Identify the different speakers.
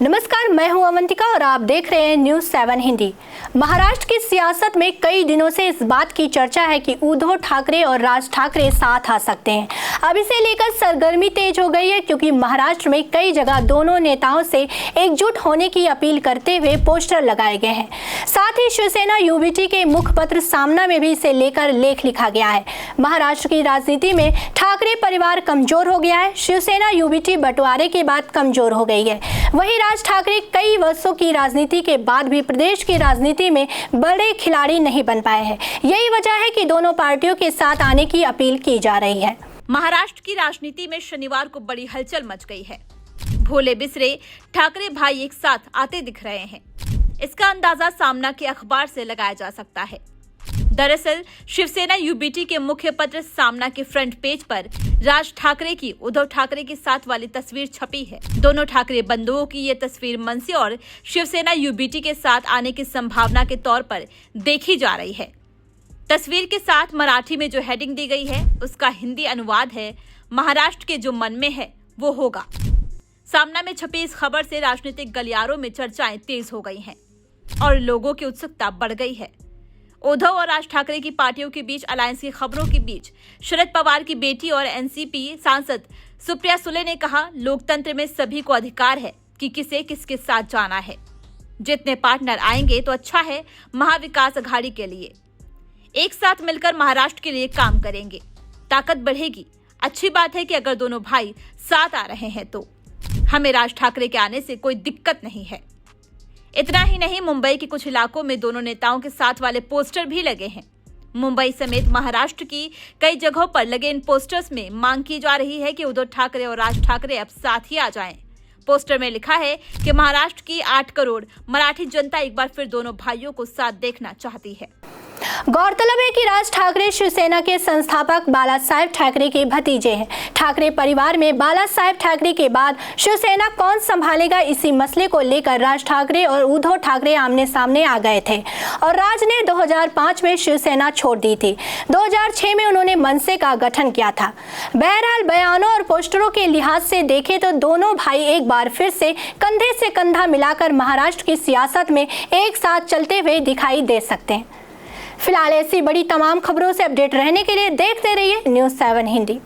Speaker 1: नमस्कार, मैं हूं अवंतिका और आप देख रहे हैं न्यूज़ 7 हिंदी। महाराष्ट्र की सियासत में कई दिनों से इस बात की चर्चा है कि उद्धव ठाकरे और राज ठाकरे साथ आ सकते हैं। अब इसे लेकर सरगर्मी तेज हो गई है क्योंकि महाराष्ट्र में कई जगह दोनों नेताओं से एकजुट होने की अपील करते हुए पोस्टर लगाए गए हैं। साथ ही शिवसेना यूबीटी के मुखपत्र सामना में भी इसे लेकर लेख लिखा गया है। महाराष्ट्र की राजनीति में ठाकरे परिवार कमजोर हो गया है। शिवसेना यूबीटी बंटवारे के बाद कमजोर हो गई है। वहीं राज ठाकरे कई वर्षों की राजनीति के बाद भी प्रदेश की राजनीति में बड़े खिलाड़ी नहीं बन पाए हैं। यही वजह है कि दोनों पार्टियों के साथ आने की अपील की जा रही है।
Speaker 2: महाराष्ट्र की राजनीति में शनिवार को बड़ी हलचल मच गई है। भोले बिसरे ठाकरे भाई एक साथ आते दिख रहे हैं। इसका अंदाजा सामना के अखबार से लगाया जा सकता है। दरअसल शिवसेना यूबीटी के मुख्य पत्र सामना के फ्रंट पेज पर राज ठाकरे की उद्धव ठाकरे के साथ वाली तस्वीर छपी है। दोनों ठाकरे बंधुओं की ये तस्वीर मनसे और शिवसेना यूबीटी के साथ आने की संभावना के तौर पर देखी जा रही है। तस्वीर के साथ मराठी में जो हेडिंग दी गई है उसका हिंदी अनुवाद है, महाराष्ट्र के जो मन में है वो होगा। सामना में छपी इस खबर से राजनीतिक गलियारों में चर्चाएं तेज हो गई हैं और लोगों की उत्सुकता बढ़ गई है। उद्धव और राज ठाकरे की पार्टियों के बीच अलायंस की खबरों के बीच शरद पवार की बेटी और एनसीपी सांसद सुप्रिया सुले ने कहा, लोकतंत्र में सभी को अधिकार है कि किसे किसके साथ जाना है। जितने पार्टनर आएंगे तो अच्छा है महाविकास अघाड़ी के लिए। एक साथ मिलकर महाराष्ट्र के लिए काम करेंगे, ताकत बढ़ेगी। अच्छी बात है कि अगर दोनों भाई साथ आ रहे हैं तो हमें राज ठाकरे के आने से कोई दिक्कत नहीं है। इतना ही नहीं, मुंबई के कुछ इलाकों में दोनों नेताओं के साथ वाले पोस्टर भी लगे हैं। मुंबई समेत महाराष्ट्र की कई जगहों पर लगे इन पोस्टर्स में मांग की जा रही है कि उद्धव ठाकरे और राज ठाकरे अब साथ ही आ जाएं। पोस्टर में लिखा है कि महाराष्ट्र की 8 करोड़ मराठी जनता एक बार फिर दोनों भाइयों को साथ देखना चाहती है।
Speaker 1: गौरतलब है कि राज ठाकरे शिवसेना के संस्थापक बालासाहेब ठाकरे के भतीजे हैं। ठाकरे परिवार में बालासाहेब ठाकरे के बाद शिवसेना कौन संभालेगा, इसी मसले को लेकर राज ठाकरे और उद्धव ठाकरे आमने सामने आ गए थे और राज ने 2005 में शिवसेना छोड़ दी थी। 2006 में उन्होंने मनसे का गठन किया था। बहरहाल बयानों और पोस्टरों के लिहाज से देखें तो दोनों भाई एक बार फिर से कंधे से कंधा मिलाकर महाराष्ट्र की सियासत में एक साथ चलते हुए दिखाई दे सकते हैं। फिलहाल ऐसी बड़ी तमाम खबरों से अपडेट रहने के लिए देखते रहिए न्यूज़ 7 हिंदी।